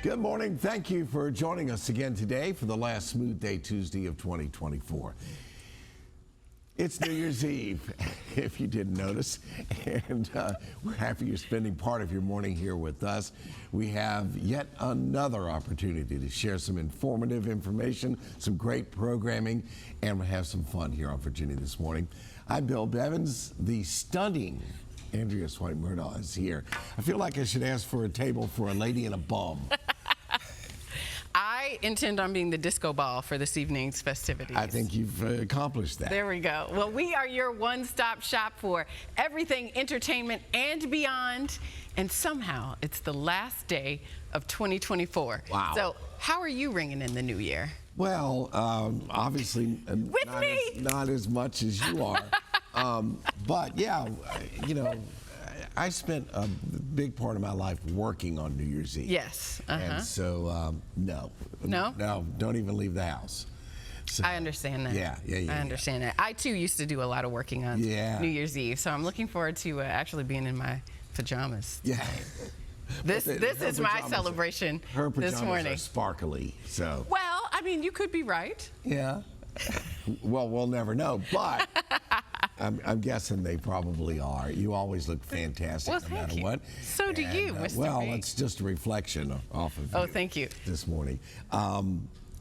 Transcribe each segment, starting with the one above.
Good morning. Thank you for joining us again today for the last Smooth Day Tuesday of 2024. It's New Year's Eve, if you didn't notice, and we're happy you're spending part of your morning here with us. We have yet another opportunity to share some informative information, some great programming, and we'll have some fun here on Virginia This Morning. I'm Bill Bevins. The stunning Andrea Swight-Murdaugh is here. I feel like I should ask for a table for a lady and a bum. I intend on being the disco ball for this evening's festivities. I think you've accomplished that. There we go. Well, we are your one-stop shop for everything entertainment and beyond. And somehow it's the last day of 2024. Wow. So how are you ringing in the new year? Well, obviously not as much as you are. But yeah, you know, I spent a big part of my life working on New Year's Eve. Yes. And so, no. No? No, don't even leave the house. So, I understand that. Yeah. I understand that. I, too, used to do a lot of working on New Year's Eve. So I'm looking forward to actually being in my pajamas. Yeah. This is my celebration her this morning. Are sparkly, so. Well, I mean, you could be right. Yeah. Well, we'll never know, but I'm guessing they probably are. You always look fantastic, no matter what. So do you, Mr. Well, B. it's just a reflection off of you. Thank you. This morning.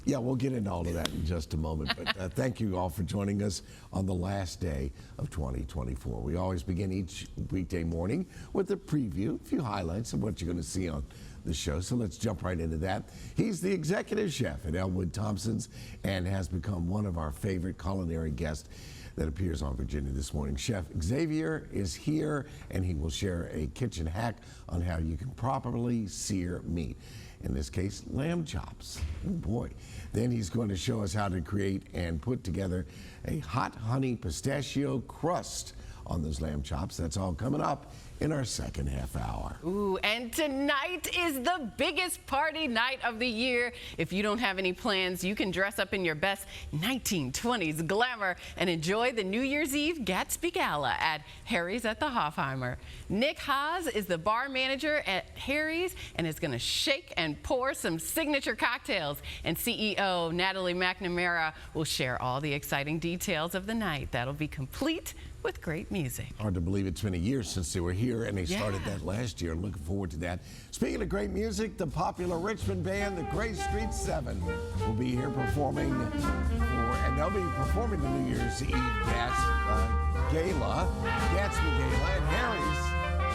Yeah, we'll get into all of that in just a moment. But thank you all for joining us on the last day of 2024. We always begin each weekday morning with a preview, a few highlights of what you're going to see on the show. So let's jump right into that. He's the executive chef at Elwood Thompson's and has become one of our favorite culinary guests that appears on Virginia This Morning. Chef Xavier is here, and he will share a kitchen hack on how you can properly sear meat. In this case, lamb chops. Oh boy. Then he's going to show us how to create and put together a hot honey pistachio crust on those lamb chops. That's all coming up in our second half hour. Ooh, and tonight is the biggest party night of the year. If you don't have any plans, you can dress up in your best 1920s glamour and enjoy the New Year's Eve Gatsby Gala at Harry's at the Hofheimer. Nick Haas is the bar manager at Harry's and is going to shake and pour some signature cocktails. And CEO Natalie McNamara will share all the exciting details of the night. That'll be complete with great music. Hard to believe it's been a year since they were here, and they started that last year. Looking forward to that. Speaking of great music, the popular Richmond band, the Gray Street Seven, will be here performing and they'll be performing the New Year's Eve Gatsby Gala at Harry's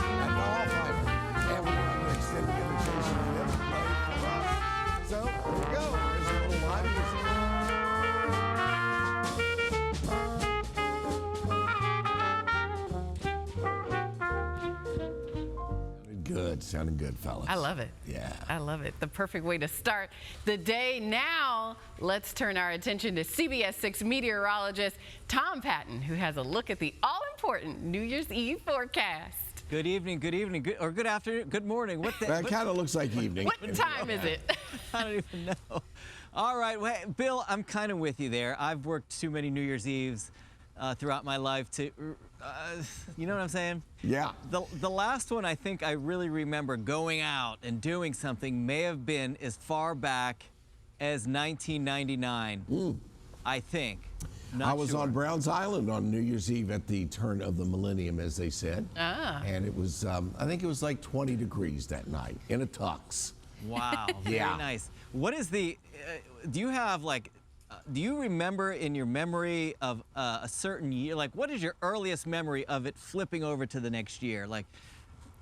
at the Hofheimer. And we're going to extend the invitation for them to play for us. So here we go. There's a little live music. Sounding good, fellas. I love it. Yeah. I love it. The perfect way to start the day. Now, let's turn our attention to CBS 6 meteorologist Tom Patton, who has a look at the all-important New Year's Eve forecast. Good evening, or good afternoon, good morning. That kind of looks like evening. What time is it? I don't even know. All right, well, Bill, I'm kind of with you there. I've worked too many New Year's Eves throughout my life to, you know what I'm saying? Yeah. The last one I think I really remember going out and doing something may have been as far back as 1999, I think. I was on Browns Island on New Year's Eve at the turn of the millennium, as they said. And it was, I think it was like 20 degrees that night in a tux. Wow, very nice. What is the, do you have like, do you remember in your memory of a certain year, like what is your earliest memory of it flipping over to the next year? Like,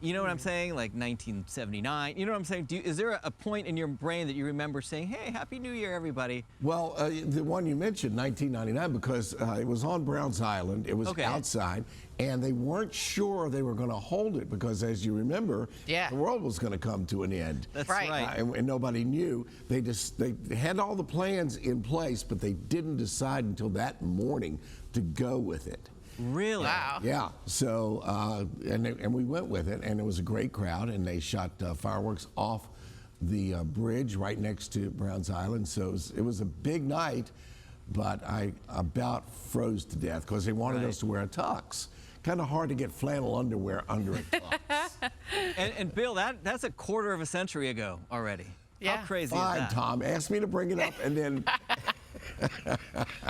you know what I'm saying? Like 1979, you know what I'm saying? Is there a point in your brain that you remember saying, hey, Happy New Year, everybody? Well, the one you mentioned, 1999, because it was on Browns Island, it was outside, and they weren't sure they were going to hold it because, as you remember, the world was going to come to an end. That's right. And nobody knew. They had all the plans in place, but they didn't decide until that morning to go with it. Really? Wow. Yeah. So, and we went with it, and it was a great crowd, and they shot fireworks off the bridge right next to Browns Island. So it was a big night, but I about froze to death because they wanted us to wear a tux. Kind of hard to get flannel underwear under a tux. and Bill, that's a quarter of a century ago already. Yeah. How crazy Fine, is that? Tom. Ask me to bring it up, and then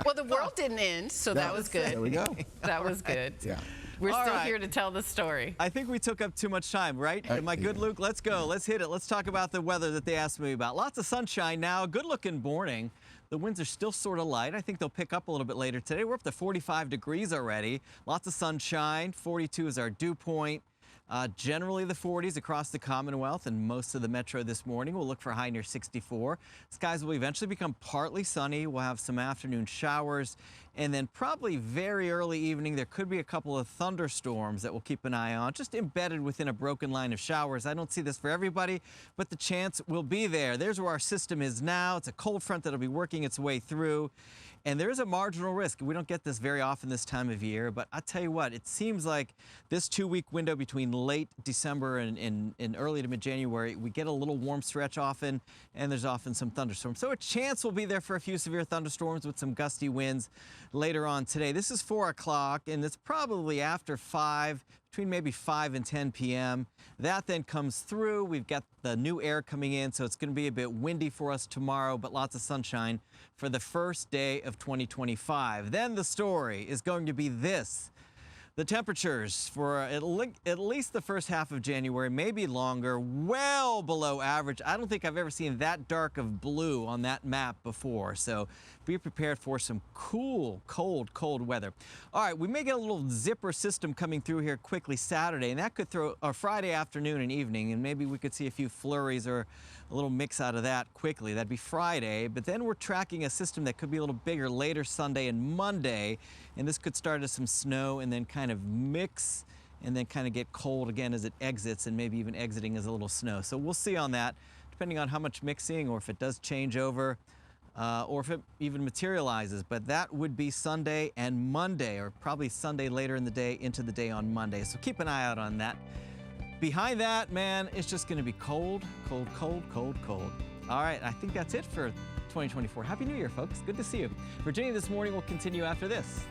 Well, the world didn't end, so that was good. there we go. That was good. Yeah. We're All still right. here to tell the story. I think we took up too much time, right? Am I good, Luke? Let's go. Let's hit it. Let's talk about the weather that they asked me about. Lots of sunshine now. Good-looking morning. The winds are still sort of light. I think they'll pick up a little bit later today. We're up to 45 degrees already. Lots of sunshine. 42 is our dew point. Generally the 40s across the Commonwealth and most of the metro this morning. We'll look for a high near 64. Skies will eventually become partly sunny. We'll have some afternoon showers. And then probably very early evening, there could be a couple of thunderstorms that we'll keep an eye on, just embedded within a broken line of showers. I don't see this for everybody, but the chance will be there. There's where our system is now. It's a cold front that'll be working its way through. And there's a marginal risk. We don't get this very often this time of year, but I tell you what, it seems like this 2-week window between late December and early to mid-January, we get a little warm stretch often, and there's often some thunderstorms. So a chance will be there for a few severe thunderstorms with some gusty winds later on today. This is 4 o'clock, and it's probably after 5, between maybe 5 and 10 p.m. That then comes through. We've got the new air coming in, so it's going to be a bit windy for us tomorrow, but lots of sunshine for the first day of 2025. Then the story is going to be this. The temperatures for at least the first half of January, maybe longer, well below average. I don't think I've ever seen that dark of blue on that map before. So be prepared for some cool, cold weather. All right, we may get a little zipper system coming through here quickly Saturday, and that could throw a Friday afternoon and evening, and maybe we could see a few flurries or a little mix out of that quickly. That'd be Friday, but then we're tracking a system that could be a little bigger later Sunday and Monday, and this could start as some snow and then kind of mix and then kind of get cold again as it exits, and maybe even exiting as a little snow. So we'll see on that, depending on how much mixing or if it does change over or if it even materializes. But that would be Sunday and Monday, or probably Sunday later in the day into the day on Monday. So keep an eye out on that. Behind that, man, it's just going to be cold. All right, I think that's it for 2024. Happy New Year, folks. Good to see you. Virginia This Morning will continue after this.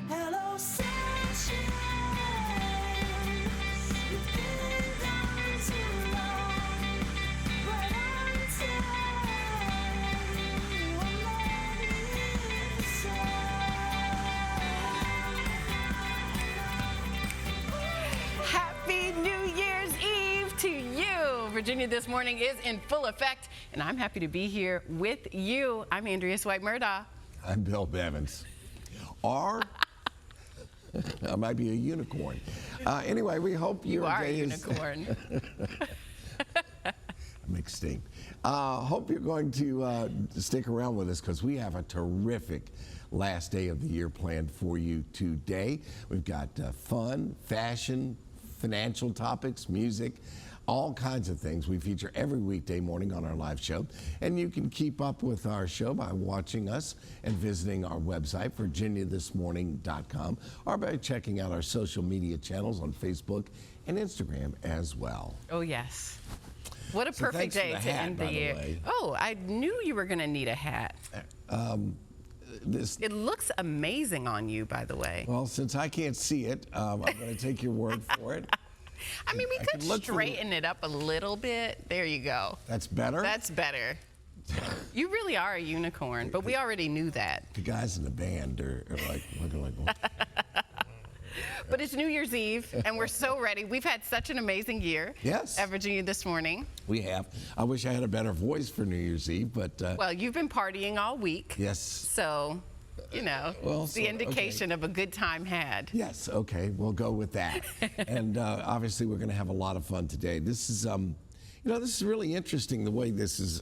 Hello, sunshine. You've been gone too long, but I'm telling you, I'm loving you so. Happy New Year's Eve to you. Virginia This Morning is in full effect, and I'm happy to be here with you. I'm Andrea Swight-Murdaugh. I'm Bill Bevins. Or I might be a unicorn. Anyway, we hope your You are a day is unicorn. mixed thing. Hope you're going to stick around with us, because we have a terrific last day of the year planned for you today. We've got fun, fashion, financial topics, music, all kinds of things we feature every weekday morning on our live show. And you can keep up with our show by watching us and visiting our website, virginiathismorning.com, or by checking out our social media channels on Facebook and Instagram as well. Oh, yes. What a So perfect thanks for day the to hat, end by the the year. way. Oh, I knew you were going to need a hat. This It looks amazing on you, by the way. Well, since I can't see it, I'm going to take your word for it. I mean, we I could can look for the- straighten it up a little bit. There you go. That's better? That's better. You really are a unicorn, but we already knew that. The guys in the band are like looking like, well, But it's New Year's Eve, and we're so ready. We've had such an amazing year Yes. at Virginia This Morning. we have. I wish I had a better voice for New Year's Eve, but Well, you've been partying all week. yes. So, you know, Well, it's the so- indication of a good time had. Yes, okay, we'll go with that. And obviously, we're going to have a lot of fun today. This is, this is really interesting the way this is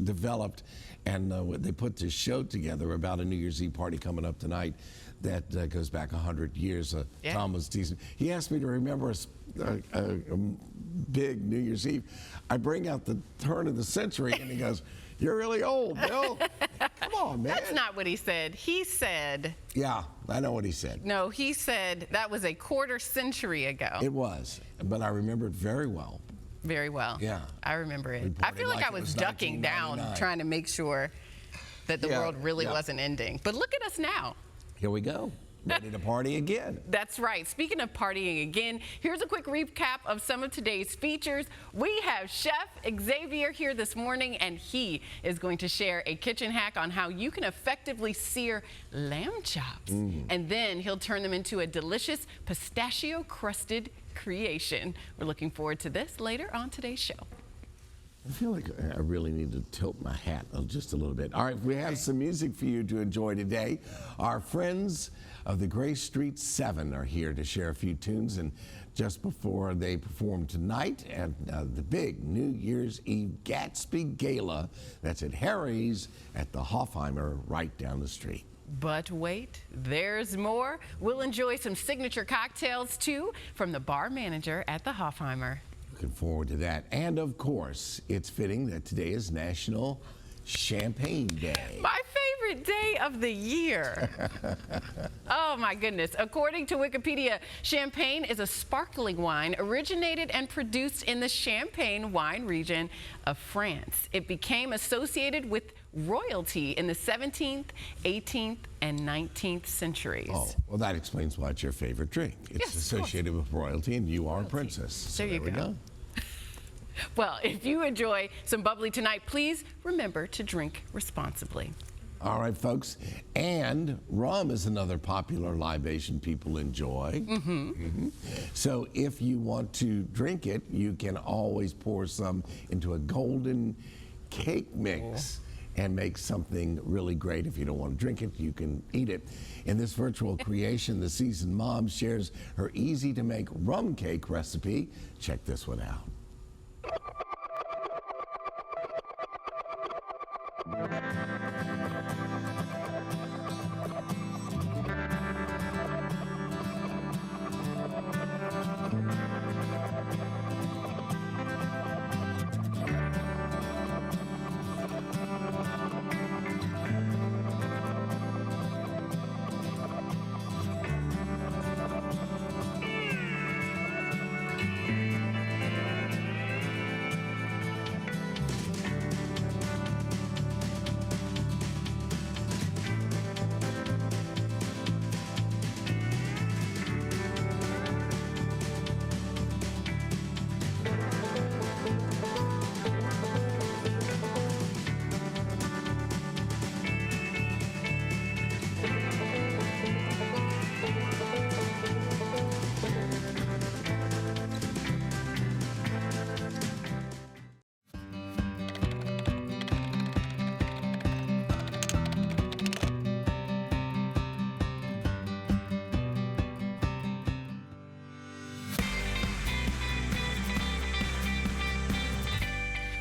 developed, and they put this show together about a New Year's Eve party coming up tonight that goes back 100 years. Yeah. Tom was teasing. He asked me to remember a big New Year's Eve. I bring out the turn of the century, and he goes, "You're really old, Bill." Come on, man. That's not what he said. He said, Yeah, I know what he said. no, he said that was a quarter century ago. It was, but I remember it very well. Very well. Yeah. I remember it. We I partied feel like like I it was was ducking down 1999. trying to make sure that the Yeah, world really yeah. wasn't ending. But look at us now. Here we go. Ready to party again. That's right. Speaking of partying again, here's a quick recap of some of today's features. We have Chef Xavier here this morning, and he is going to share a kitchen hack on how you can effectively sear lamb chops. And then he'll turn them into a delicious pistachio-crusted creation. We're looking forward to this later on today's show. I feel like I really need to tilt my hat just a little bit. All right, we have some music for you to enjoy today. Our friends of the Grace Street 7 are here to share a few tunes, and just before they perform tonight at the big New Year's Eve Gatsby Gala, that's at Harry's at the Hofheimer right down the street. But wait, there's more. We'll enjoy some signature cocktails too from the bar manager at the Hofheimer. Looking forward to that. And of course, it's fitting that today is National Champagne Day. My favorite day of the year. Oh my goodness. According to Wikipedia, champagne is a sparkling wine originated and produced in the Champagne wine region of France. It became associated with royalty in the 17th, 18th, and 19th centuries. Oh, well, that explains why it's your favorite drink. It's Yes, of associated with royalty, and you are a princess. So There you we go. Well, if you enjoy some bubbly tonight, please remember to drink responsibly. All right, folks. And rum is another popular libation people enjoy. So if you want to drink it, you can always pour some into a golden cake mix and make something really great. If you don't want to drink it, you can eat it. In this virtual creation, the seasoned mom shares her easy-to-make rum cake recipe. Check this one out.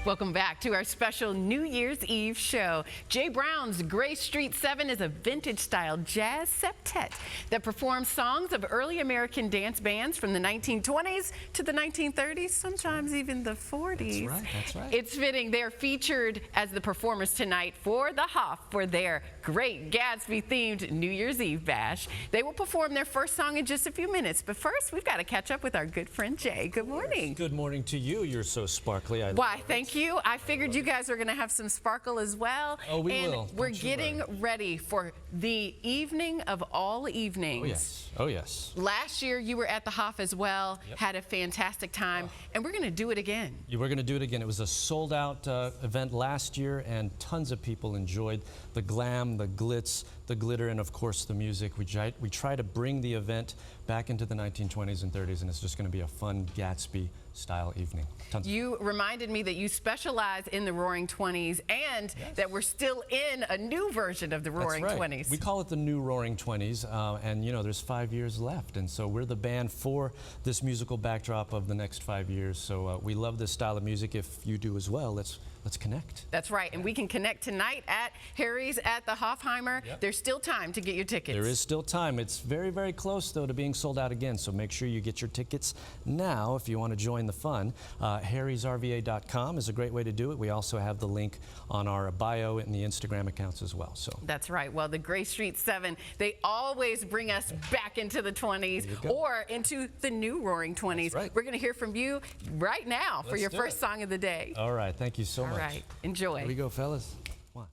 Welcome back to our special New Year's Eve show. Jay Brown's Grace Street 7 is a vintage-style jazz septet that performs songs of early American dance bands from the 1920s to the 1930s, sometimes even the 40s. That's right, that's right. It's fitting they're featured as the performers tonight for the Hoff for their great Gatsby-themed New Year's Eve bash. They will perform their first song in just a few minutes, but first we've got to catch up with our good friend Jay. Good morning. Good morning to you. You're so sparkly. Why, thank you. I figured you guys were going to have some sparkle as well. Oh, we and will. We're Don't you getting ready for the evening of all evenings. Oh, yes. Oh, yes. Last year you were at the Hoff as well, had a fantastic time, and we're going to do it again. You were going to do it again. It was a sold-out event last year, and tons of people enjoyed the glam, the glitz, the glitter, and of course the music. We try to bring the event back into the 1920s and 30s, and it's just going to be a fun Gatsby-style evening. You reminded me that you specialize in the Roaring 20s and that we're still in a new version of the Roaring That's right. 20s. We call it the new Roaring 20s, and you know, there's 5 years left, and so we're the band for this musical backdrop of the next 5 years. So we love this style of music. If you do as well, let's connect. That's right, and we can connect tonight at Harry's at the Hofheimer. There's still time to get your tickets. There is still time. It's very, very close, though, to being sold out again, so make sure you get your tickets now if you want to join the fun. harrysrva.com is a great way to do it. We also have the link on our bio and the Instagram accounts as well. So That's right. Well, the Grace Street 7, they always bring us back into the 20s or into the new Roaring 20s. right. We're going to hear from you right now for Let's your do first it. song of the day. all right, thank you so much. All right, enjoy. Here we go, fellas. One.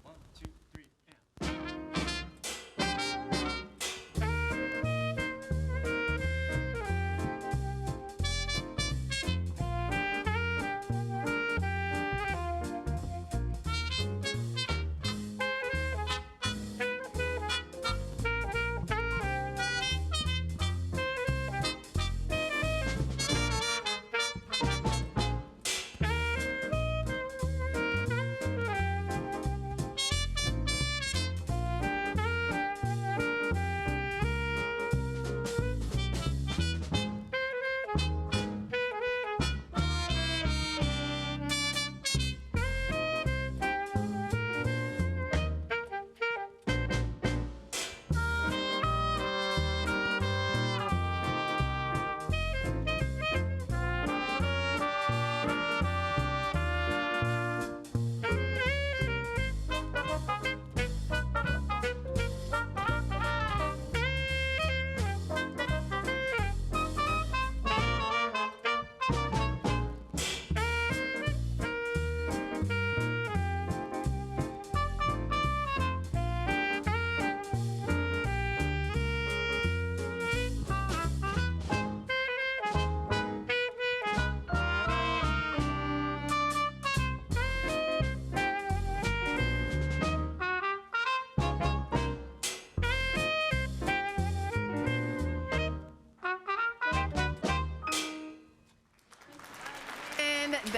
1, 2, 3, and.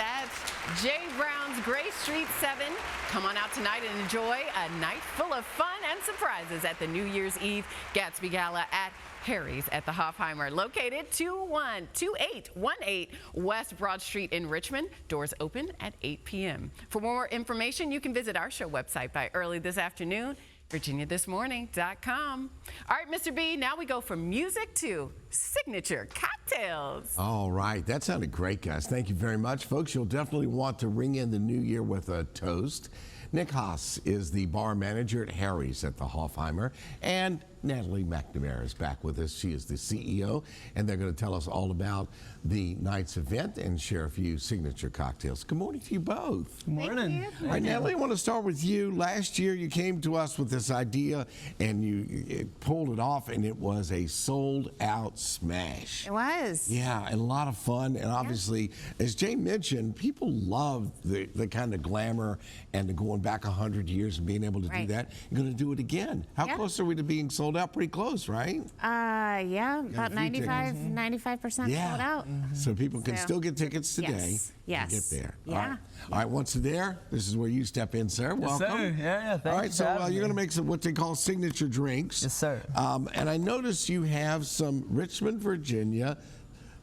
That's Jay Brown's Gray Street 7. Come on out tonight and enjoy a night full of fun and surprises at the New Year's Eve Gatsby Gala at Harry's at the Hofheimer, located 2818 West Broad Street in Richmond. Doors open at 8 p.m. For more information, you can visit our show website by early this afternoon, virginiathismorning.com. All right, Mr. B, now we go from music to signature cocktails. All right, that sounded great, guys. Thank you very much, folks. You'll definitely want to ring in the new year with a toast. Nick Haas is the bar manager at Harry's at the Hofheimer, and Natalie McNamara is back with us. She is the CEO, and they're going to tell us all about the night's event and share a few signature cocktails. Good morning to you both. Good morning. All right, Natalie, I want to start with you. Last year, you came to us with this idea, and you pulled it off, and it was a sold-out smash. It was. Yeah, and a lot of fun, and obviously, as Jay mentioned, people love the kind of glamour and the going back 100 years and being able to do Right. that. You're going to do it again. How Yeah. close are we to being sold out? Pretty close, right? Yeah, about a few 95% sold out. So people can So- still get tickets today. Yes, yes. And get there. Yeah. All right. All right, once they're there, this is where you step in, sir. Welcome. sir. Yeah, thank All you right, for so having you're me. going to make some what they call signature drinks. Yes, sir. And I noticed you have some Richmond, Virginia,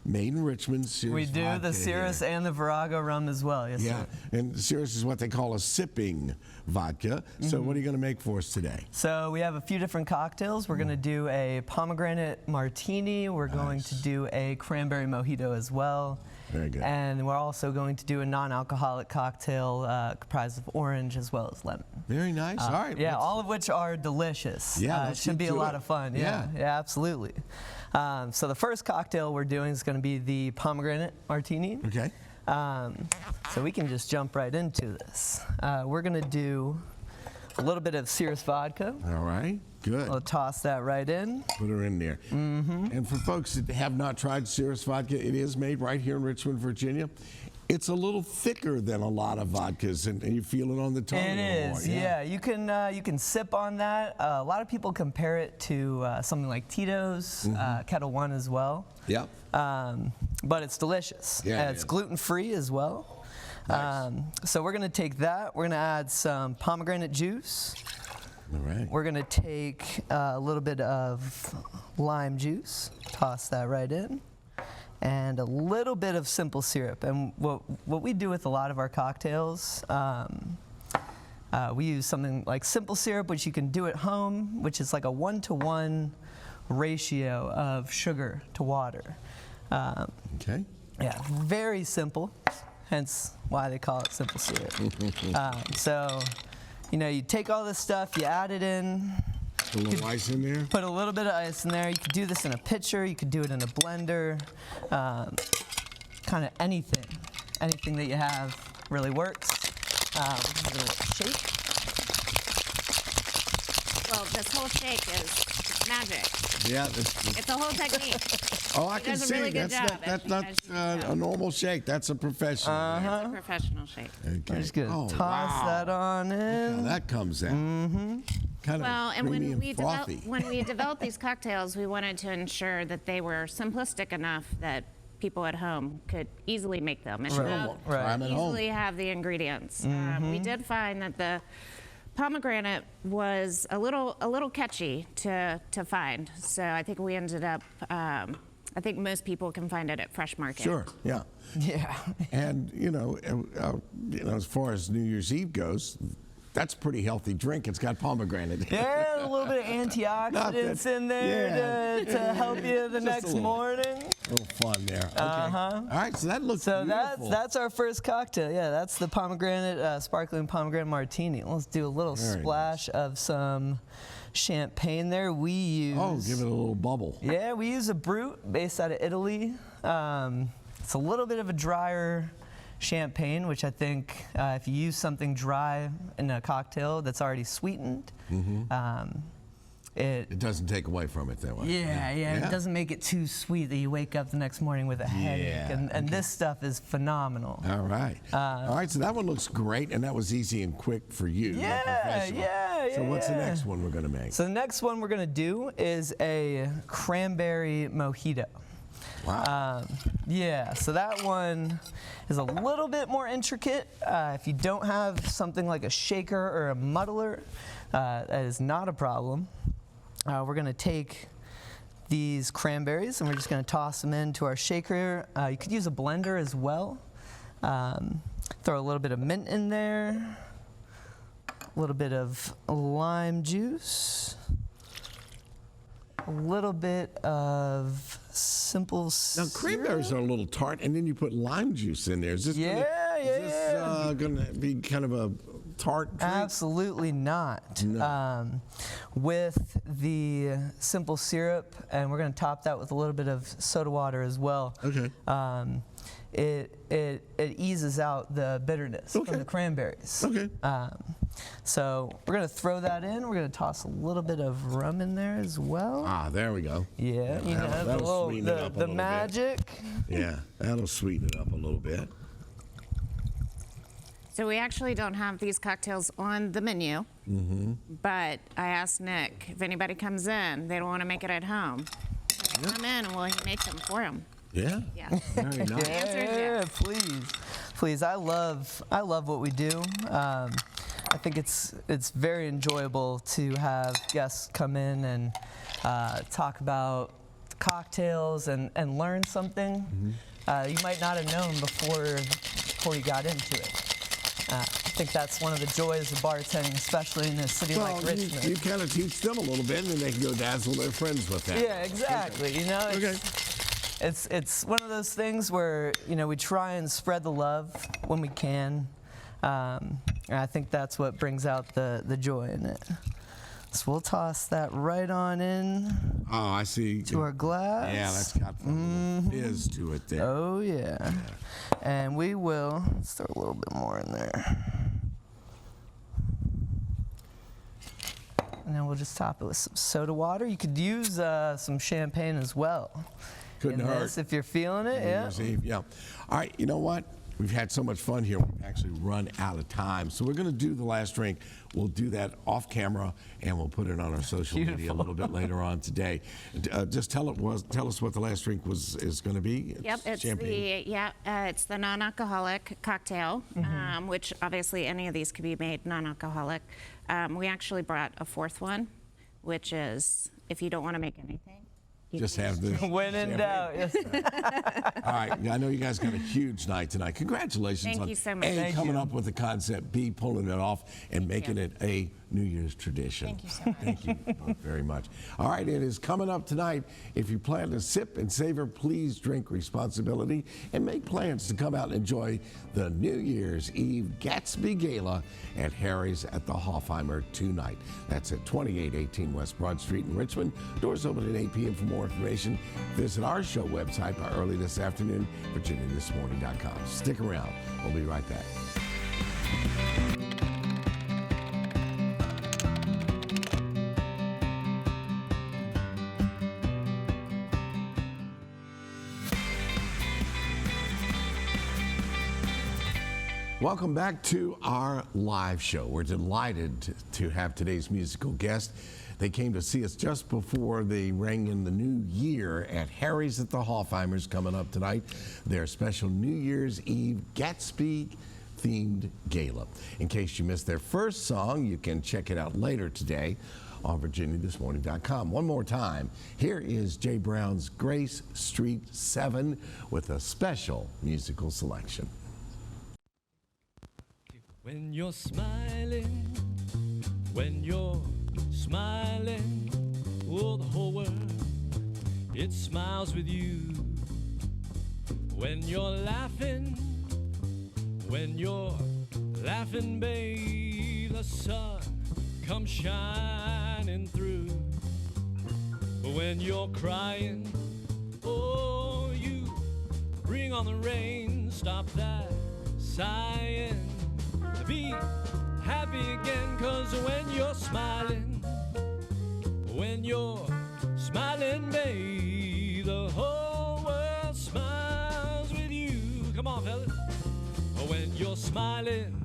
made in Richmond Cirrus We do vodka the Cirrus here. and the Virago rum as well. Yes, Yeah, sir. and Cirrus is what they call a sipping vodka. So Mm-hmm. what are you going to make for us today? So we have a few different cocktails. We're going to do a pomegranate martini. We're going to do a cranberry mojito as well. Very good. And we're also going to do a non-alcoholic cocktail comprised of orange as well as lemon. Very nice. All right. Yeah, let's- all of which are delicious. Yeah, It let's should get be a to lot it. of fun. Yeah. Yeah, absolutely. So the first cocktail we're doing is going to be the pomegranate martini. Okay. So we can just jump right into this. We're going to do a little bit of Cirrus vodka. All right. Good. I'll toss that right in. Put her in there. And for folks that have not tried Cirrus vodka, it is made right here in Richmond, Virginia. It's a little thicker than a lot of vodkas, and you feel it on the tongue. It a little more, is, yeah. You can sip on that. A lot of people compare it to something like Tito's, Kettle One as well. Yep. But it's delicious. Yeah, And it it's is. gluten-free as well. Nice. So we're going to take that. We're going to add some pomegranate juice. All right. We're going to take a little bit of lime juice, toss that right in, and a little bit of simple syrup. And what we do with a lot of our cocktails, we use something like simple syrup, which you can do at home, which is like a 1-to-1 ratio of sugar to water. Okay. Yeah, very simple, hence why they call it simple syrup. So, you know, you take all this stuff, you add it in, A little ice in there. put a little bit of ice in there. You could do this in a pitcher, you could do it in a blender, kind of anything. Anything that you have really works. Give it a shake. Well, this whole shake is magic. Yeah. It's a whole technique. Oh, I He can does a see. really good That's job, not, as that's you not know. a normal shake. That's a professional. It's a professional shake. Okay. I'm just gonna Oh, toss wow. that on How in. that comes out. Kind Well, of and creamy when we and frothy. when we developed these cocktails, we wanted to ensure that they were simplistic enough that people at home could easily make them and Sure. have- Try 'em at home. easily have the ingredients. We did find that the pomegranate was a little catchy to find, so I think we ended up. I think most people can find it at Fresh Market. Sure. Yeah. Yeah. And as far as New Year's Eve goes, that's a pretty healthy drink. It's got pomegranate. Yeah, a little bit of Not antioxidants that- in there yeah. to help you the Just a next little. morning. A little fun there. Okay. All right. So that looks So beautiful. that's our first cocktail. Yeah, that's the pomegranate, sparkling pomegranate martini. Let's do a little Very splash of some champagne there. We use. Oh, give it a little bubble. Yeah, we use a Brut based out of Italy. It's a little bit of a drier champagne, which I think if you use something dry in a cocktail that's already sweetened, It doesn't take away from it that way. yeah, it doesn't make it too sweet that you wake up the next morning with a headache. Yeah, And this stuff is phenomenal. All right. All right. So that one looks great, and that was easy and quick for you. not Yeah, professional. yeah, So what's the yeah. next one we're going to make? So the next one we're gonna do is a cranberry mojito. Wow. Yeah, so that one is a little bit more intricate. If you don't have something like a shaker or a muddler, that is not a problem. We're going to take these cranberries and we're just going to toss them into our shaker. You could use a blender as well. Throw a little bit of mint in there, a little bit of lime juice, a little bit of simple Now, syrup. cranberries are a little tart, and then you put lime juice in there. Is this going to be kind of a tart drink? Absolutely not. No. With the simple syrup, and we're going to top that with a little bit of soda water as well. Okay. It eases out the bitterness from the cranberries. Okay. So we're going to throw that in. We're going to toss a little bit of rum in there as well. Ah, there we go. Yeah, you know, that'll sweeten it up a the little bit. magic. Yeah, that'll sweeten it up a little bit. So we actually don't have these cocktails on the menu, but I asked Nick if anybody comes in, they don't want to make it at home. Come in and we'll make them for them. Yeah. Yeah. Very nice. The answer is Yeah, yes. please. I love what we do. I think it's very enjoyable to have guests come in and talk about cocktails and learn something you might not have known before you got into it. I think that's one of the joys of bartending, especially in a city Well, like Richmond. you kind of teach them a little bit, and then they can go dazzle their friends with that. Yeah, exactly. You know, Okay. it's one of those things where, you know, we try and spread the love when we can. And I think that's what brings out the joy in it. So we'll toss that right on in Oh, I see. to our glass. Yeah, that's got a little fizz to it there. Oh, yeah. And we will, let's throw a little bit more in there. And then we'll just top it with some soda water. You could use some champagne as well. Couldn't in hurt. this if you're feeling it, New yeah. Year's Eve, yeah. All right, you know what? We've had so much fun here, we've actually run out of time. So we're going to do the last drink. We'll do that off camera, and we'll put it on our social media a little bit later on today. Just tell us what the last drink is going to be. Yep, it's champagne. it's the non-alcoholic cocktail, which obviously any of these could be made non-alcoholic. We actually brought a fourth one, which is if you don't want to make anything. you Just can have this. When in doubt, yes. All right, I know you guys got a huge night tonight. Congratulations Thank on you so much. A, Thank coming up with the concept, B, pulling it off, and making it a New Year's tradition. Thank you so much. Thank you both very much. All right, it is coming up tonight. If you plan to sip and savor, please drink responsibility and make plans to come out and enjoy the New Year's Eve Gatsby Gala at Harry's at the Hoffheimer tonight. That's at 2818 West Broad Street in Richmond. Doors open at 8 p.m. For more information, visit our show website by early this afternoon, virginiathismorning.com. Stick around. We'll be right back. Welcome back to our live show. We're delighted to have today's musical guest. They came to see us just before they rang in the new year at Harry's at the Hoffheimers coming up tonight. Their special New Year's Eve Gatsby themed gala. In case you missed their first song, you can check it out later today on virginiathismorning.com. One more time, here is Jay Brown's Grace Street 7 with a special musical selection. When you're smiling, oh, the whole world, it smiles with you. When you're laughing, babe, the sun comes shining through. But when you're crying, oh, you bring on the rain, stop that sighing. Be happy again, 'cause when you're smiling, babe, the whole world smiles with you. Come on, fellas. When you're smiling,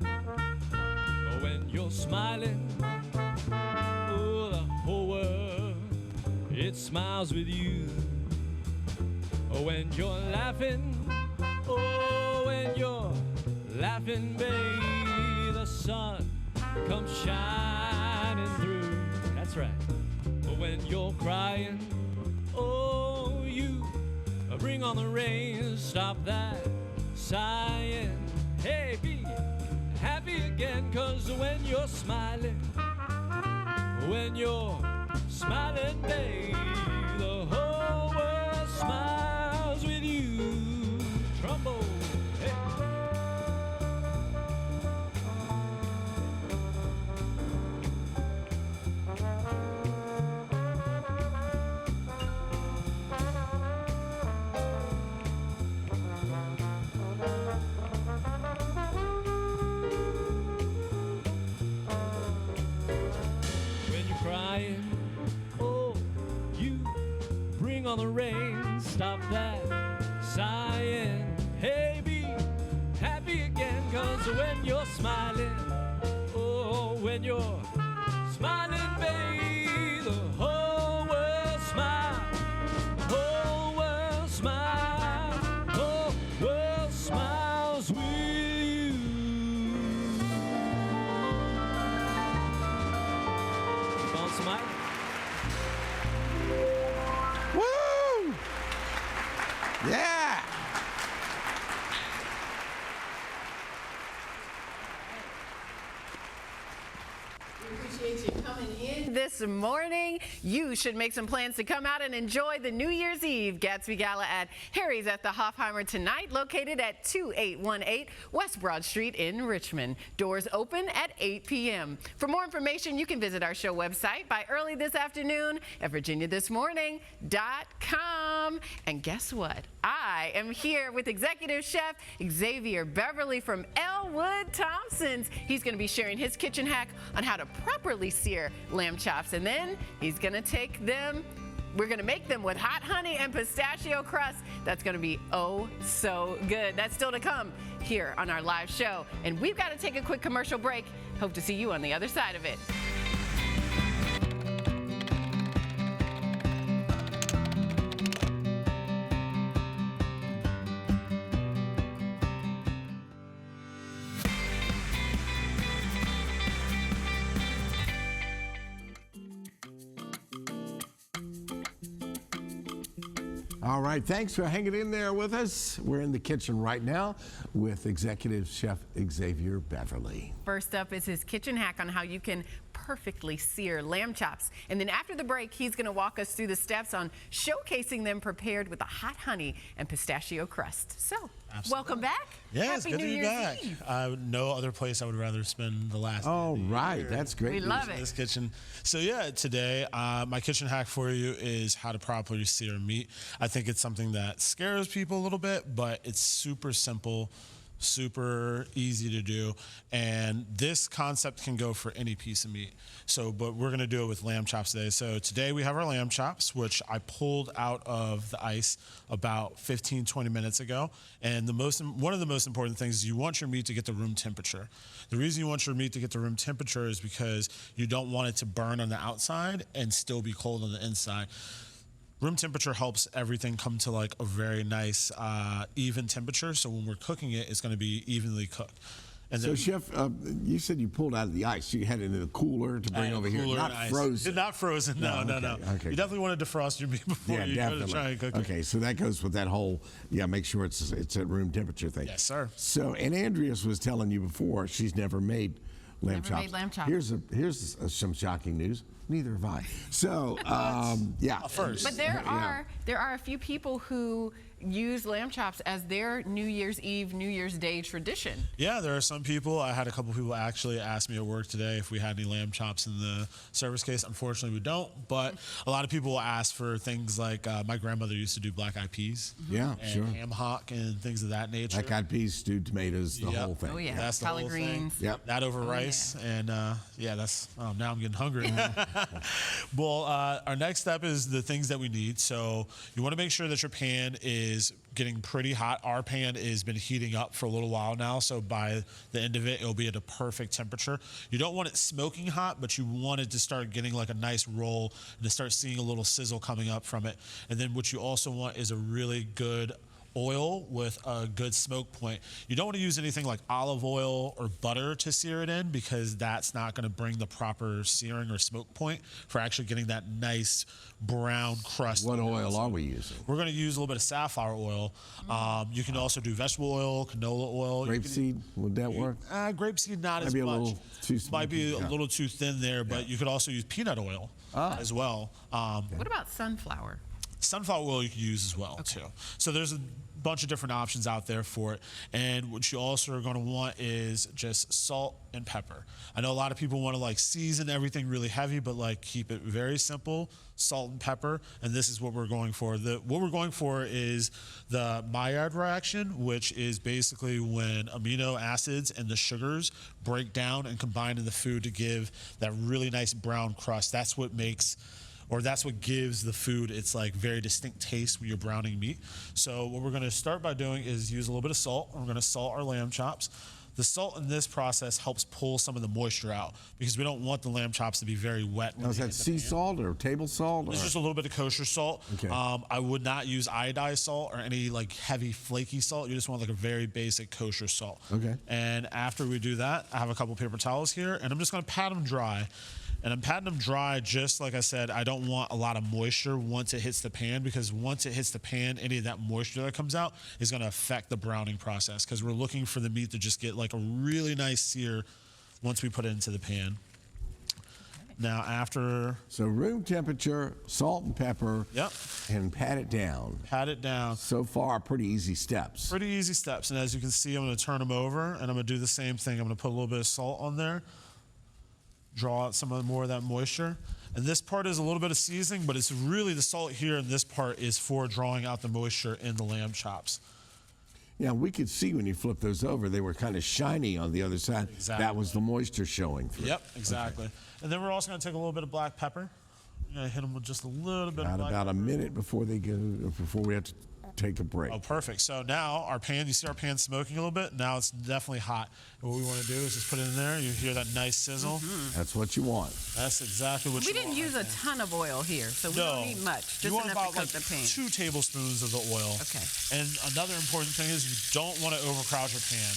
oh, the whole world, it smiles with you. Oh, when you're laughing, oh, when you're laughing, babe, the sun comes shining through. That's right. Oh, when you're crying, oh, you bring on the rain, stop that sighing. Hey, be happy again, 'cause when you're smiling, babe, the whole world smiles with you. Trumbo, hey. When you're crying, oh, you bring on the rain, stop that sighing. Hey, be happy again, 'cause when you're smiling, oh, when you're smiling, babe, the whole world smiles, whole world smiles, whole world smiles with you. Keep on smiling. Woo! Yeah! Appreciate you coming in this morning. You should make some plans to come out and enjoy the New Year's Eve Gatsby Gala at Harry's at the Hofheimer tonight, located at 2818 West Broad Street in Richmond. Doors open at 8 p.m. For more information, you can visit our show website by early this afternoon at virginiathismorning.com. And guess what? I am here with Executive Chef Xavier Beverly from Elwood Thompson's. He's going to be sharing his kitchen hack on how to properly sear lamb chops, and then he's going to take them. We're going to make them with hot honey and pistachio crust. That's going to be oh so good. That's still to come here on our live show. And we've got to take a quick commercial break. Hope to see you on the other side of it. All right, thanks for hanging in there with us. We're in the kitchen right now with Executive Chef Xavier Beverly. First up is his kitchen hack on how you can perfectly sear lamb chops. And then after the break, he's going to walk us through the steps on showcasing them prepared with a hot honey and pistachio crust. So, welcome back. Yeah, it's Happy good New to be Year's back. Eve. No other place I would rather spend the last. Oh, day of the right, year that's great. We love than it. this kitchen. So yeah, today my kitchen hack for you is how to properly sear meat. I think it's something that scares people a little bit, but it's super simple, super easy to do, and this concept can go for any piece of meat. So, but we're gonna do it with lamb chops today. So today we have our lamb chops, which I pulled out of the ice about 15-20 minutes ago. And one of the most important things is you want your meat to get the room temperature. The reason you want your meat to get the room temperature is because you don't want it to burn on the outside and still be cold on the inside. Room temperature helps everything come to like a very nice, even temperature. So when we're cooking it, it's going to be evenly cooked. And So, Chef, you said you pulled out of the ice. You had it in a cooler to bring over here, not frozen. Not frozen. No. Okay. You definitely want to defrost your meat before you go to try and cook it. Okay, so that goes with that whole, make sure it's at room temperature thing. Yes, sir. So, and Andreas was telling you before she's never made lamb chops. Never made lamb chops. Here's some shocking news. Neither have I. So, yeah. First. But there are a few people who use lamb chops as their New Year's Eve, New Year's Day tradition. Yeah, there are some people. I had a couple people actually ask me at work today if we had any lamb chops in the service case. Unfortunately, we don't. But a lot of people will ask for things like my grandmother used to do black eyed peas. Yeah, and sure. ham hock and things of that nature. Black eyed peas, stewed tomatoes, the whole thing. Oh, yeah. That's the Collard whole greens. thing. Yep. That over rice. And that's, now I'm getting hungry. Well, our next step is the things that we need. So you want to make sure that your pan is is getting pretty hot. Our pan has been heating up for a little while now, so by the end of it, it'll be at a perfect temperature. You don't want it smoking hot, but you want it to start getting like a nice roll and to start seeing a little sizzle coming up from it. And then what you also want is a really good oil with a good smoke point. You don't want to use anything like olive oil or butter to sear it in, because that's not going to bring the proper searing or smoke point for actually getting that nice brown crust. What oil are we using? We're going to use a little bit of safflower oil. You can also do vegetable oil, canola oil. Grapeseed, would that work? Grapeseed, not as Might be a much. little too Might be smoky, a little too thin there, but you could also use peanut oil as well. What about sunflower? Sunflower oil you can use as well too. So there's a bunch of different options out there for it. And what you also are going to want is just salt and pepper. I know a lot of people want to like season everything really heavy, but like keep it very simple, salt and pepper. And this is what we're going for. What we're going for is the Maillard reaction, which is basically when amino acids and the sugars break down and combine in the food to give that really nice brown crust. That's what makes, or that's what gives the food its like very distinct taste when you're browning meat. So what we're going to start by doing is use a little bit of salt. We're going to salt our lamb chops. The salt in this process helps pull some of the moisture out, because we don't want the lamb chops to be very wet. Now, is that sea salt or table salt? It's just a little bit of kosher salt. Okay. I would not use iodized salt or any like heavy flaky salt. You just want like a very basic kosher salt. Okay. And after we do that, I have a couple paper towels here, and I'm just going to pat them dry. And I'm patting them dry, just like I said. I don't want a lot of moisture once it hits the pan, because once it hits the pan, any of that moisture that comes out is going to affect the browning process, because we're looking for the meat to just get like a really nice sear once we put it into the pan. Now after... So room temperature, salt and pepper, Yep. and pat it down. Pat it down. So far, pretty easy steps. Pretty easy steps. And as you can see, I'm going to turn them over, and I'm going to do the same thing. I'm going to put a little bit of salt on there, draw out some more of that moisture. And this part is a little bit of seasoning, but it's really the salt here in this part is for drawing out the moisture in the lamb chops. Yeah, we could see when you flip those over, they were kind of shiny on the other side. Exactly. That was the moisture showing through. Yep, exactly. Okay. And then we're also going to take a little bit of black pepper. We're going to hit them with just a little bit of black About pepper. a minute before they go, before we have to take a break. Oh, perfect. So now our pan, you see our pan smoking a little bit? Now it's definitely hot. And what we want to do is just put it in there. You hear that nice sizzle? That's what you want. That's exactly what We you want. didn't use a ton of oil here, so we don't need much. Just you want enough about to coat like the pan. 2 tablespoons of the oil. Okay. And another important thing is you don't want to overcrowd your pan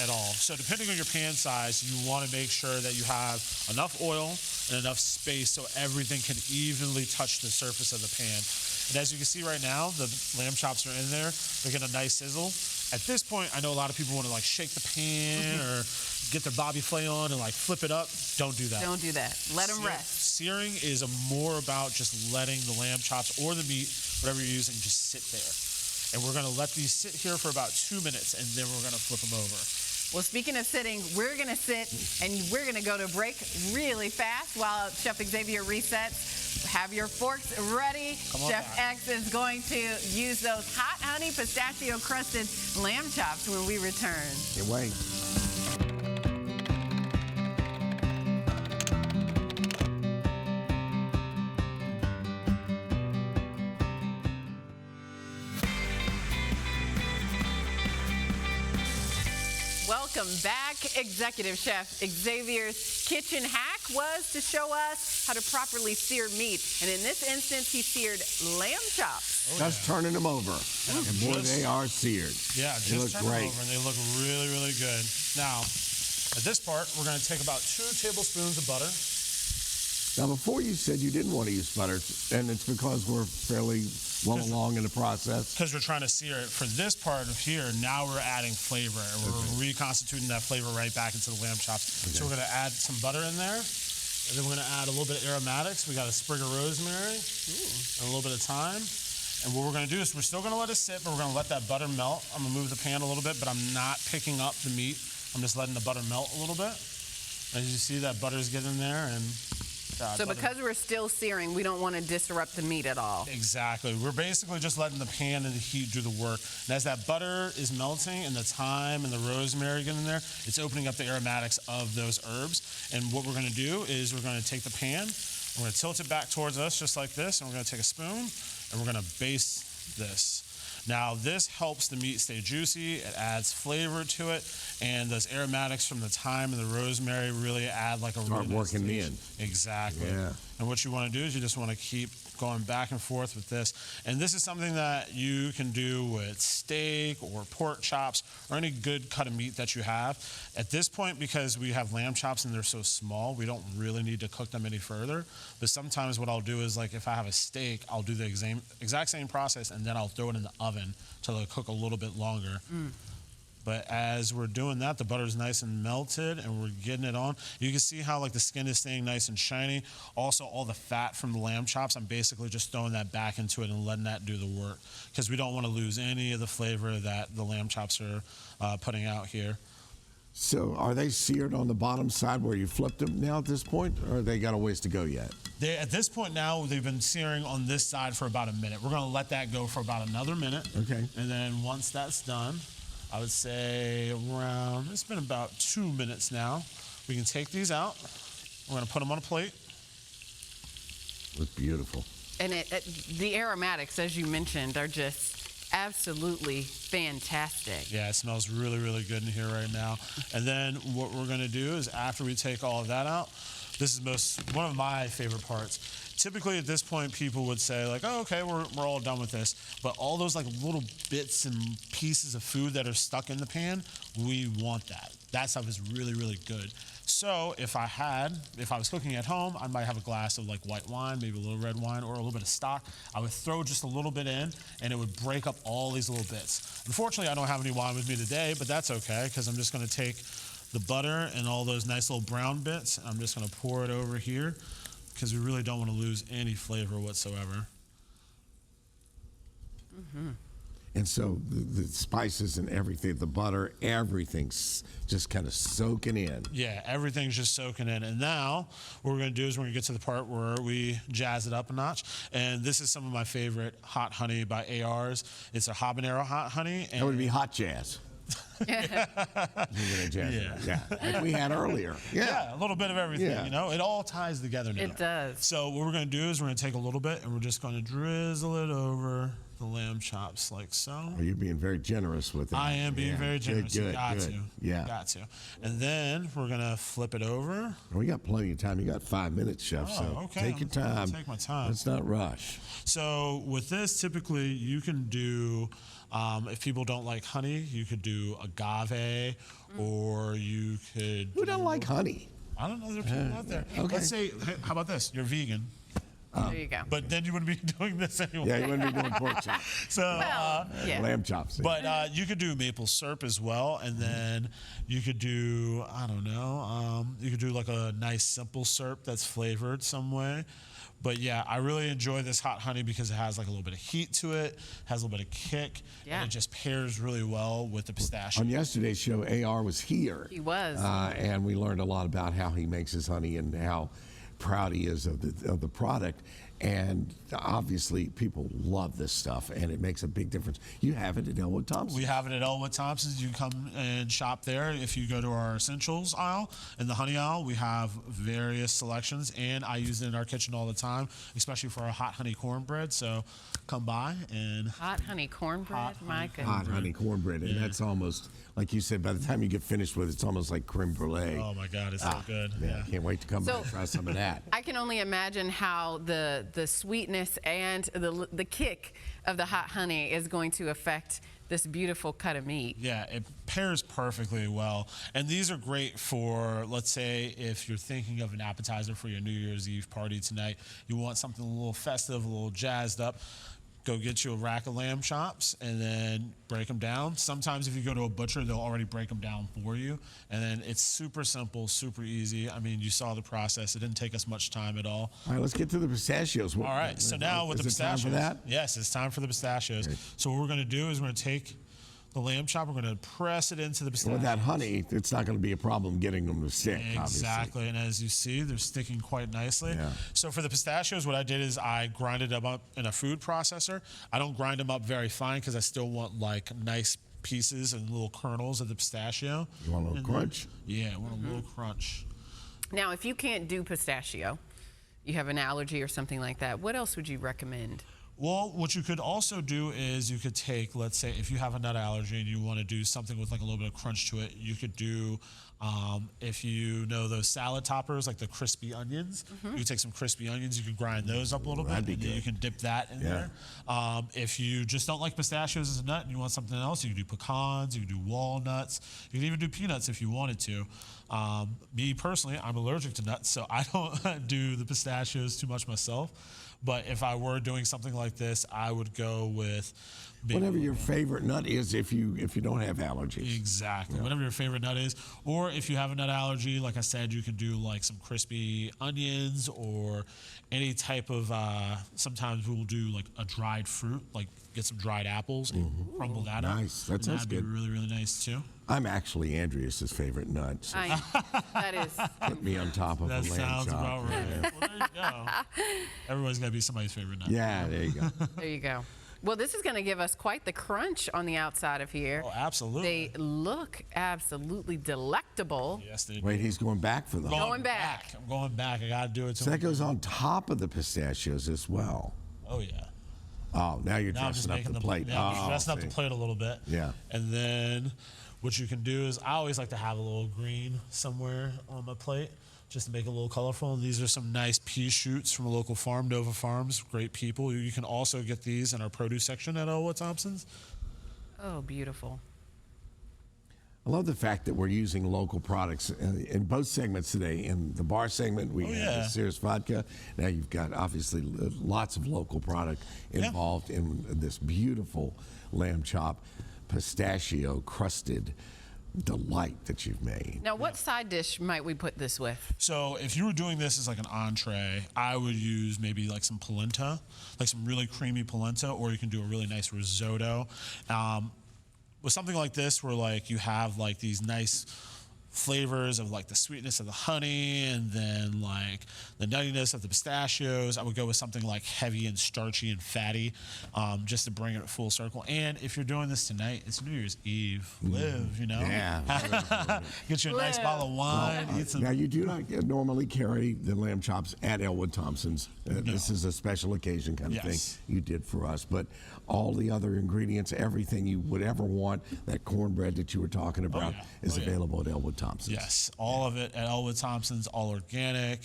at all. So depending on your pan size, you want to make sure that you have enough oil and enough space so everything can evenly touch the surface of the pan. And as you can see right now, the lamb chops are in there. They're getting a nice sizzle. At this point, I know a lot of people want to like shake the pan or get their bobby flay on and like flip it up. Don't do that. Don't do that. Let them rest. Searing is more about just letting the lamb chops or the meat, whatever you're using, just sit there. And we're going to let these sit here for about 2 minutes, and then we're going to flip them over. Well, speaking of sitting, we're going to sit and we're going to go to break really fast while Chef Xavier resets. Have your forks ready. Chef X is going to use those hot honey pistachio crusted lamb chops when we return. Can't wait. Welcome back. Executive Chef Xavier's kitchen hack was to show us how to properly sear meat. And in this instance, he seared lamb chops. Just turning them over. And boy, they are seared. Yeah, They look just turn great. them over, and they look really, really good. Now, at this part, we're going to take about 2 tablespoons of butter. Now, before you said you didn't want to use butter, and it's because we're fairly well along in the process. Because we're trying to sear it. For this part of here, now we're adding flavor, and we're reconstituting that flavor right back into the lamb chops. So we're going to add some butter in there, and then we're going to add a little bit of aromatics. We got a sprig of rosemary, and a little bit of thyme. And what we're going to do is we're still going to let it sit, but we're going to let that butter melt. I'm going to move the pan a little bit, but I'm not picking up the meat. I'm just letting the butter melt a little bit. As you see, that butter is getting there, and So because we're still searing, we don't want to disrupt the meat at all. Exactly. We're basically just letting the pan and the heat do the work. And as that butter is melting and the thyme and the rosemary get in there, it's opening up the aromatics of those herbs. And what we're going to do is we're going to take the pan, we're going to tilt it back towards us just like this, and we're going to take a spoon and we're going to baste this. Now, this helps the meat stay juicy. It adds flavor to it, and those aromatics from the thyme and the rosemary really add like a Start really nice working taste. in. Exactly. Yeah. And what you want to do is you just want to keep going back and forth with this. And this is something that you can do with steak or pork chops or any good cut of meat that you have. At this point, because we have lamb chops and they're so small, we don't really need to cook them any further. But sometimes what I'll do is, like, if I have a steak, I'll do the exact same process, and then I'll throw it in the oven till it'll cook a little bit longer. But as we're doing that, the butter's nice and melted, and we're getting it on. You can see how, like, the skin is staying nice and shiny. Also, all the fat from the lamb chops, I'm basically just throwing that back into it and letting that do the work, because we don't want to lose any of the flavor that the lamb chops are putting out here. So are they seared on the bottom side where you flipped them now at this point, or they got a ways to go yet? At this point now, they've been searing on this side for about a minute. We're going to let that go for about another minute. Okay. And then once that's done, I would say around, it's been about 2 minutes now. We can take these out. We're going to put them on a plate. Looks beautiful. And the aromatics, as you mentioned, are just absolutely fantastic. Yeah, it smells really, really good in here right now. And then what we're going to do is, after we take all of that out, this is one of my favorite parts. Typically at this point, people would say, like, oh, okay, we're all done with this. But all those, like, little bits and pieces of food that are stuck in the pan, we want that. That stuff is really, really good. So if I was cooking at home, I might have a glass of, like, white wine, maybe a little red wine, or a little bit of stock. I would throw just a little bit in, and it would break up all these little bits. Unfortunately, I don't have any wine with me today, but that's okay, because I'm just going to take the butter and all those nice little brown bits. I'm just going to pour it over here, because we really don't want to lose any flavor whatsoever. And so the spices and everything, the butter, everything's just kind of soaking in. Yeah, everything's just soaking in. And now what we're going to do is we're going to get to the part where we jazz it up a notch. And this is some of my favorite hot honey by AR's. It's a habanero hot honey. And That would be hot jazz. You're gonna jazz it up. Yeah, like we had earlier. Yeah, a little bit of everything, Yeah. you know? It all ties together now. It does. So what we're going to do is we're going to take a little bit, and we're just going to drizzle it over the lamb chops like so. Are you being very generous with it? I am being Yeah. very generous. Good, You got good. to. Yeah. Got to. And then we're going to flip it over. We got plenty of time. You got 5 minutes, Chef. Oh, so okay. take your time. Take my time. Let's not rush. So with this, typically you can do, if people don't like honey, you could do agave, or you could. Who don't like honey? I don't know. There are people out there. okay. Let's say, hey, how about this? You're vegan, There you go. but then you wouldn't be doing this anyway. Yeah, you wouldn't be doing pork chops. So. Well, yeah. Lamb chops. But you could do maple syrup as well, and then you could do, I don't know, you could do like a nice simple syrup that's flavored some way. But yeah, I really enjoy this hot honey because it has like a little bit of heat to it, has a little bit of kick, Yeah. and it just pairs really well with the pistachio. On yesterday's show, AR was here. He was. And we learned a lot about how he makes his honey and how proud he is of the product. And obviously, people love this stuff, and it makes a big difference. You have it at Elwood Thompson. We have it at Elwood Thompson's. You can come and shop there. If you go to our essentials aisle, in the honey aisle, we have various selections, and I use it in our kitchen all the time, especially for our hot honey cornbread. So come by and Hot honey cornbread, my goodness. Hot honey cornbread, and that's almost, like you said, by the time you get finished with it, it's almost like creme brulee. oh my God, it's so good. Yeah, I can't wait to come by So- and try some of that. I can only imagine how the sweetness and the kick of the hot honey is going to affect this beautiful cut of meat. Yeah, it pairs perfectly well. And these are great for, let's say, if you're thinking of an appetizer for your New Year's Eve party tonight, you want something a little festive, a little jazzed up. Go get you a rack of lamb chops and then break them down. Sometimes if you go to a butcher, they'll already break them down for you. And then it's super simple, super easy. I mean, you saw the process. It didn't take us much time at all. All right, let's get to the pistachios. All right, so now with the Is it time pistachios. for that? Yes, it's time for the pistachios. Okay. So what we're going to do is we're going to take the lamb chop, we're going to press it into the pistachios. With that honey, it's not going to be a problem getting them to stick, obviously. Exactly, and as you see, they're sticking quite nicely. Yeah. So for the pistachios, what I did is I grinded them up in a food processor. I don't grind them up very fine because I still want like nice pieces and little kernels of the pistachio. You want a little crunch? Yeah, I want a little crunch. Now, if you can't do pistachio, you have an allergy or something like that, what else would you recommend? Well, what you could also do is you could take, let's say, if you have a nut allergy and you want to do something with like a little bit of crunch to it, you could do, if you know those salad toppers, like the crispy onions, you could take some crispy onions, you can grind those up a little bit, That'd be and then you good. can dip that in there. If you just don't like pistachios as a nut and you want something else, you can do pecans, you can do walnuts, you can even do peanuts if you wanted to. Me personally, I'm allergic to nuts, so I don't do the pistachios too much myself. But if I were doing something like this, I would go with Whatever your favorite nut is, if you don't have allergies. Exactly. Whatever your favorite nut is. Or if you have a nut allergy, like I said, you can do like some crispy onions or any type of, sometimes we'll do like a dried fruit, like get some dried apples and crumble that up. Nice. That And sounds that'd good. be really, really nice too. I'm actually Andreas's favorite nut. So That is. put me on top of That a lamb sounds chop. about right. Well, there you go. Everybody's got to be somebody's favorite nut. Yeah, there you go. There you go. Well, this is going to give us quite the crunch on the outside of here. Oh, absolutely. They look absolutely delectable. Yes, they do. Wait, he's going back for the. Going back. I'm going back. I got to do it. So that goes on top of the pistachios as well. Oh, yeah. Oh, now you're Now I'm just dressing up making the plate. Yeah, I'm just Oh, dressing up the see. plate a little bit. Yeah. And then what you can do is I always like to have a little green somewhere on my plate just to make it a little colorful. And these are some nice pea shoots from a local farm, Nova Farms. Great people. You can also get these in our produce section at Elwood Thompson's. Oh, beautiful. I love the fact that we're using local products in both segments today. In the bar segment, we have yeah. the Sears vodka. Now you've got obviously lots of local product involved in this beautiful lamb chop, pistachio crusted delight that you've made. Now, what side dish might we put this with? So if you were doing this as like an entree, I would use maybe like some polenta, like some really creamy polenta, or you can do a really nice risotto. With something like this where like you have like these nice flavors of like the sweetness of the honey and then like the nuttiness of the pistachios, I would go with something like heavy and starchy and fatty, just to bring it full circle. And if you're doing this tonight, it's New Year's Eve. Live, you know? Yeah. Get you a nice bottle of wine. eat some Now you do not normally carry the lamb chops at Elwood Thompson's. This is a special occasion kind of thing Yes. you did for us. But all the other ingredients, everything you would ever want, that cornbread that you were talking about, yeah. is Oh, yeah. available at Elwood Thompson's. Yes, all of it at Elwood Thompson's, all organic.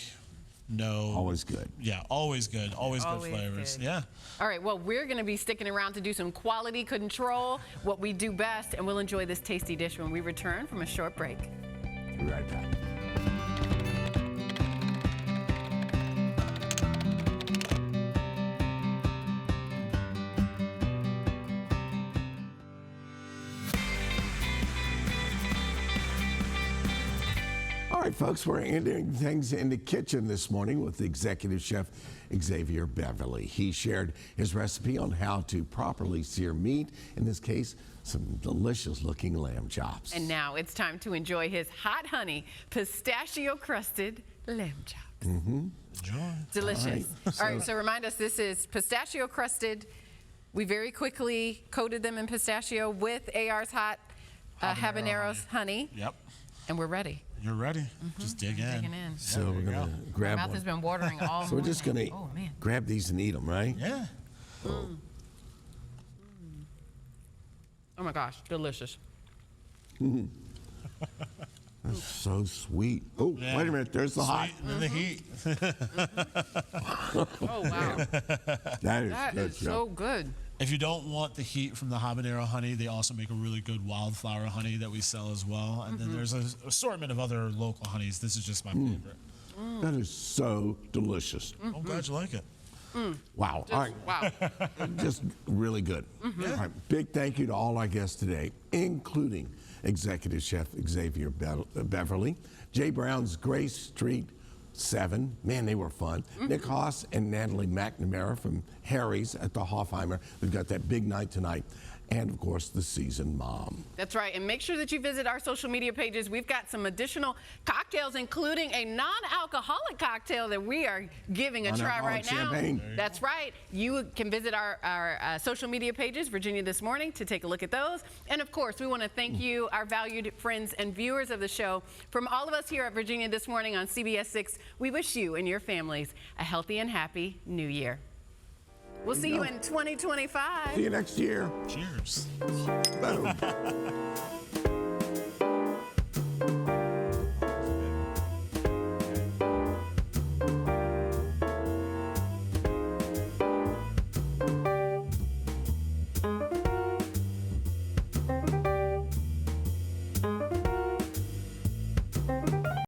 No. Always good. Yeah, always good. Always good Always flavors. good. Yeah. All right, well, we're going to be sticking around to do some quality control, what we do best, and we'll enjoy this tasty dish when we return from a short break. Be right back. All right, folks, we're ending things in the kitchen this morning with executive chef Xavier Beverly. He shared his recipe on how to properly sear meat, in this case, some delicious looking lamb chops. And now it's time to enjoy his hot honey pistachio crusted lamb chops. Enjoy. Delicious. All right, so remind us, this is pistachio crusted. We very quickly coated them in pistachio with AR's hot habaneros honey, Yep. and we're ready. You're ready. Just dig in. Digging in. So we're going to My grab mouth has one. been watering all So we're just going morning. to Oh, man. grab these and eat them, right? Yeah. Oh my gosh, delicious. That's so sweet. Oh, Yeah. wait a minute. There's the hot. Sweet and then the heat. Oh, wow. That is That good is so good. If you don't want the heat from the habanero honey, they also make a really good wildflower honey that we sell as well. And then there's an assortment of other local honeys. This is just my favorite. That is so delicious. I'm glad you like it. Wow. All right. Wow. Just really good. All right. Big thank you to all our guests today, including Executive Chef Xavier Beverly, Jay Brown's Grace Street 7. Man, they were fun. Nick Haas and Natalie McNamara from Harry's at the Hoffheimer. They've got that big night tonight. And, of course, the seasoned mom. That's right. And make sure that you visit our social media pages. We've got some additional cocktails, including a non-alcoholic cocktail that we are giving a try right now. Champagne. That's right. You can visit our social media pages, Virginia This Morning, to take a look at those. And, of course, we want to thank you, our valued friends and viewers of the show. From all of us here at Virginia This Morning on CBS 6, we wish you and your families a healthy and happy New Year. We'll see you in 2025. See you next year. Cheers. Boom.